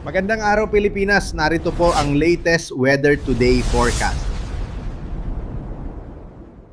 Magandang araw Pilipinas, narito po ang latest weather today forecast.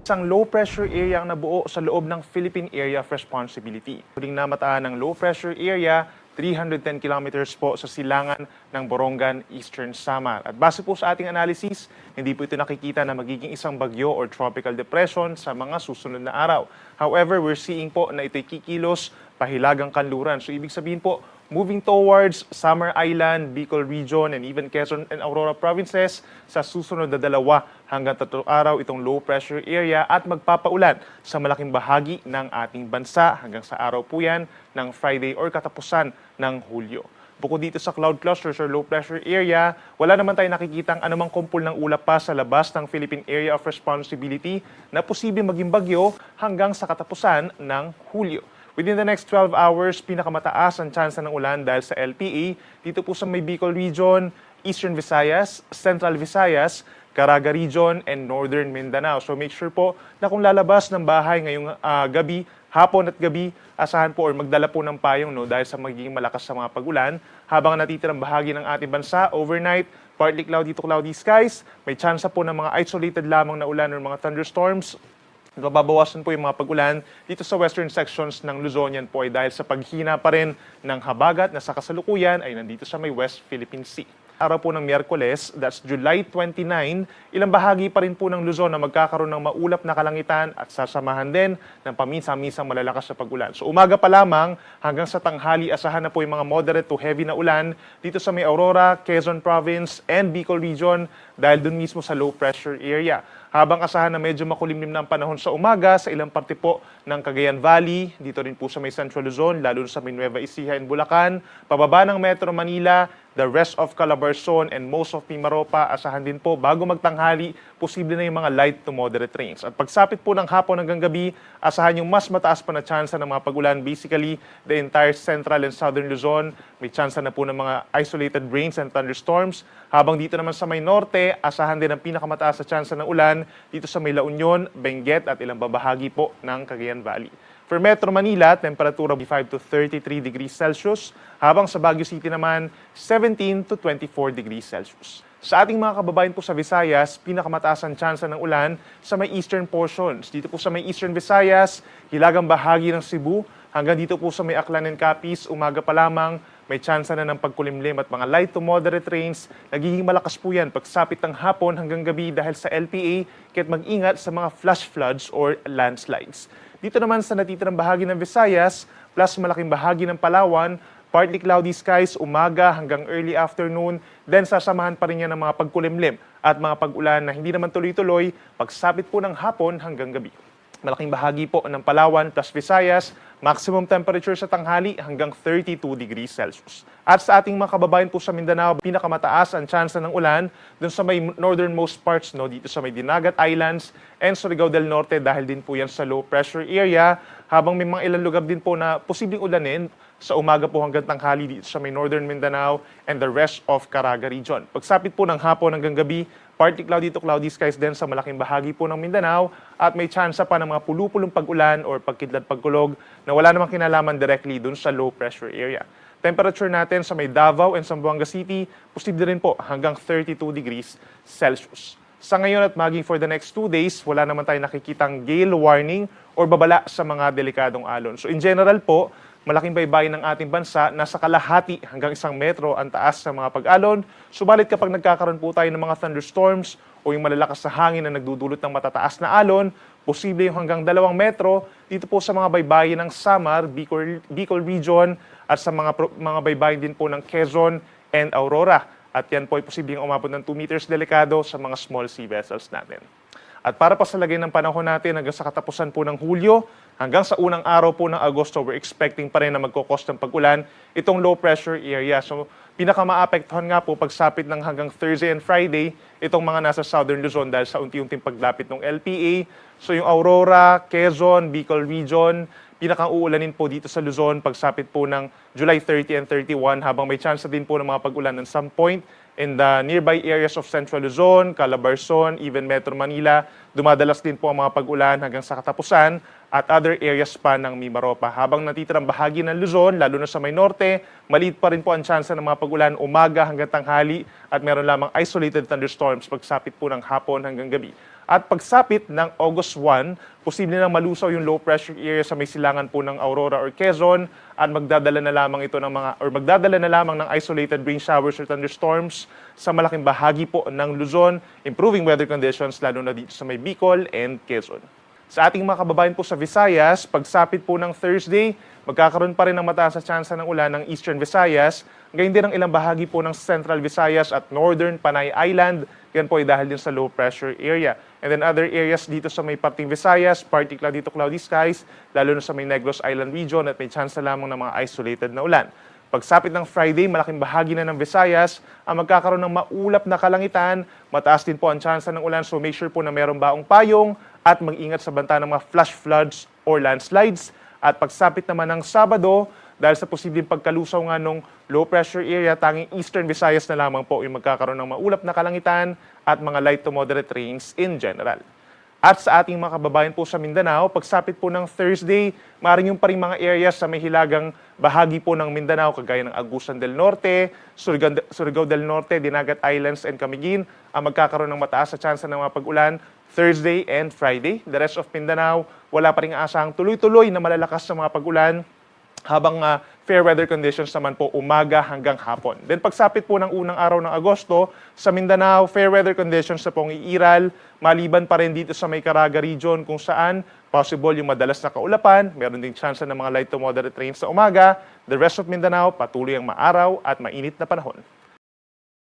Isang low pressure area ang nabuo sa loob ng Philippine Area of Responsibility. Huling namataan ng low pressure area, 310 kilometers po sa silangan ng Borongan, Eastern Samar. At base po sa ating analysis, hindi po ito nakikita na magiging isang bagyo or tropical depression sa mga susunod na araw. However, we're seeing po na ito'y kikilos pahilagang kanluran. So ibig sabihin po, moving towards Samar Island, Bicol Region, and even Quezon and Aurora provinces sa susunod na 2 hanggang 3 araw itong low pressure area at magpapaulan sa malaking bahagi ng ating bansa hanggang sa araw po yan ng Friday or katapusan ng Hulyo. Bukod dito sa cloud clusters or low pressure area, wala naman tayo nakikitang anumang kumpul ng ulap pa sa labas ng Philippine Area of Responsibility na posibleng maging bagyo hanggang sa katapusan ng Hulyo. Within the next 12 hours, pinakamataas ang tsansa ng ulan dahil sa LPA dito po sa may Bicol Region, Eastern Visayas, Central Visayas, Caraga Region, and Northern Mindanao. So make sure po na kung lalabas ng bahay ngayong gabi, hapon at gabi, asahan po or magdala po ng payong dahil sa magiging malakas sa mga pagulan. Habang natitirang bahagi ng ating bansa, overnight, partly cloudy to cloudy skies, may tsansa po ng mga isolated lamang na ulan or mga thunderstorms. Mababawasan po yung mga pag-ulan dito sa western sections ng Luzonian po ay dahil sa paghina pa rin ng habagat na sa kasalukuyan ay nandito sa may West Philippine Sea. Araw po ng Miyerkules, that's July 29, ilang bahagi pa rin po ng Luzon na magkakaroon ng maulap na kalangitan at sasamahan din ng paminsan-minsang malalakas na pag-ulan. So umaga pa lamang hanggang sa tanghali, asahan na po yung mga moderate to heavy na ulan dito sa may Aurora, Quezon Province, and Bicol Region dahil dun mismo sa low pressure area. Habang asahan na medyo makulimlim na ang panahon sa umaga sa ilang parte po ng Cagayan Valley, dito rin po sa may Central Luzon, lalo sa may Nueva Ecija and Bulacan, pababa ng Metro Manila, the rest of Calabarzon and most of Mimaropa, asahan din po bago magtanghali, posible na yung mga light to moderate rains. At pagsapit po ng hapon hanggang gabi, asahan yung mas mataas pa na tsansa ng mga pagulan. Basically, the entire Central and Southern Luzon, may tsansa na po ng mga isolated rains and thunderstorms. Habang dito naman sa may norte, asahan din ang pinakamataas na tsansa ng ulan dito sa may La Union, Benguet at ilang babahagi po ng Cagayan Valley. For Metro Manila, temperatura 25 to 33 degrees Celsius, habang sa Baguio City naman, 17 to 24 degrees Celsius. Sa ating mga kababayan po sa Visayas, pinakamataas ang tsansa ng ulan sa may eastern portions. Dito po sa may Eastern Visayas, hilagang bahagi ng Cebu, hanggang dito po sa may Aklan and Capiz, umaga pa lamang, may tsansa na ng pagkulimlim at mga light to moderate rains. Nagiging malakas po yan pagsapit ng hapon hanggang gabi dahil sa LPA, kaya't mag-ingat sa mga flash floods or landslides. Dito naman sa natitirang bahagi ng Visayas, plus malaking bahagi ng Palawan, partly cloudy skies, umaga hanggang early afternoon, then sasamahan pa rin yan ng mga pagkulimlim at mga pag-ulan na hindi naman tuloy-tuloy pagsapit po ng hapon hanggang gabi. Malaking bahagi po ng Palawan plus Visayas, maximum temperature sa tanghali hanggang 32 degrees Celsius. At sa ating mga kababayan po sa Mindanao, pinakamataas ang tsansa ng ulan dun sa may northernmost parts, dito sa may Dinagat Islands and Surigao del Norte dahil din po yan sa low pressure area, habang may mga ilang lugar din po na posibleng ulanin sa umaga po hanggang tanghali dito sa may northern Mindanao and the rest of Caraga Region. Pagsapit po ng hapon hanggang gabi, partly cloudy to cloudy skies din sa malaking bahagi po ng Mindanao at may tsansa pa ng mga pulupulong pag-ulan or pagkidlat pagkulog na wala namang kinalaman directly dun sa low pressure area. Temperature natin sa may Davao and Zamboanga City, posible rin po hanggang 32 degrees Celsius. Sa ngayon at maging for the next 2 days, wala naman tayo nakikitang gale warning or babala sa mga delikadong alon. So in general po, malaking baybayin ng ating bansa, nasa kalahati hanggang 1 metro ang taas sa mga pag-alon. Subalit kapag nagkakaroon po tayo ng mga thunderstorms o yung malalakas na hangin na nagdudulot ng matataas na alon, posible yung hanggang 2 metro dito po sa mga baybayin ng Samar, Bicol Region at sa mga baybayin din po ng Quezon and Aurora. At yan po ay posibleng umabot ng 2 meters delikado sa mga small sea vessels natin. At para pa sa lagay ng panahon natin hanggang sa katapusan po ng Hulyo, hanggang sa unang araw po ng Agosto, we're expecting pa rin na magkukos ng pag-ulan itong low pressure area. So pinakamaapektuhan nga po pagsapit ng hanggang Thursday and Friday, itong mga nasa Southern Luzon dahil sa unti-unting paglapit ng LPA. So yung Aurora, Quezon, Bicol Region, pinakauulanin po dito sa Luzon, pagsapit po ng July 30 and 31, habang may chance din po ng mga pag-ulan at some point in the nearby areas of Central Luzon, Calabarzon, even Metro Manila. Dumadalas din po ang mga pag-ulan hanggang sa katapusan at other areas pa ng Mimaropa. Habang natitirang bahagi ng Luzon, lalo na sa may norte, maliit pa rin po ang tsansa ng mga pag-ulan umaga hanggang tanghali at meron lamang isolated thunderstorms pagsapit po ng hapon hanggang gabi. At pagsapit ng August 1, posible nang malusaw yung low pressure area sa may silangan po ng Aurora or Quezon at magdadala na lamang ng isolated rain showers or thunderstorms sa malaking bahagi po ng Luzon, improving weather conditions lalo na dito sa may Bicol and Quezon. Sa ating mga kababayan po sa Visayas, pagsapit po ng Thursday, magkakaroon pa rin ng mataas na tsansa ng ulan ng Eastern Visayas, gayon din ang ilang bahagi po ng Central Visayas at Northern Panay Island. Yan po ay dahil din sa low pressure area. And then other areas dito sa may parting Visayas, particular dito cloudy skies, lalo na sa may Negros Island region at may chance lamang ng mga isolated na ulan. Pagsapit ng Friday, malaking bahagi na ng Visayas ang magkakaroon ng maulap na kalangitan. Mataas din po ang tsansa ng ulan, so make sure po na mayroong baong payong at mag-ingat sa banta ng mga flash floods or landslides. At pagsapit naman ng Sabado, dahil sa posibleng pagkalusaw nga nung low pressure area, tanging Eastern Visayas na lamang po yung magkakaroon ng maulap na kalangitan at mga light to moderate rains in general. At sa ating mga kababayan po sa Mindanao, pagsapit po ng Thursday, maaaring yung pa rin mga areas sa may hilagang bahagi po ng Mindanao, kagaya ng Agusan del Norte, Surigao del Norte, Dinagat Islands, and Camiguin, ang magkakaroon ng mataas sa tsansa ng mga pag-ulan Thursday and Friday. The rest of Mindanao, wala pa rin asang tuloy-tuloy na malalakas sa mga pag-ulan, habang fair weather conditions naman po umaga hanggang hapon. Then pagsapit po ng unang araw ng Agosto, sa Mindanao, fair weather conditions na pong iiral, maliban pa rin dito sa may Caraga region kung saan possible yung madalas na kaulapan, meron ding chance ng mga light to moderate rains sa umaga. The rest of Mindanao, patuloy ang maaraw at mainit na panahon.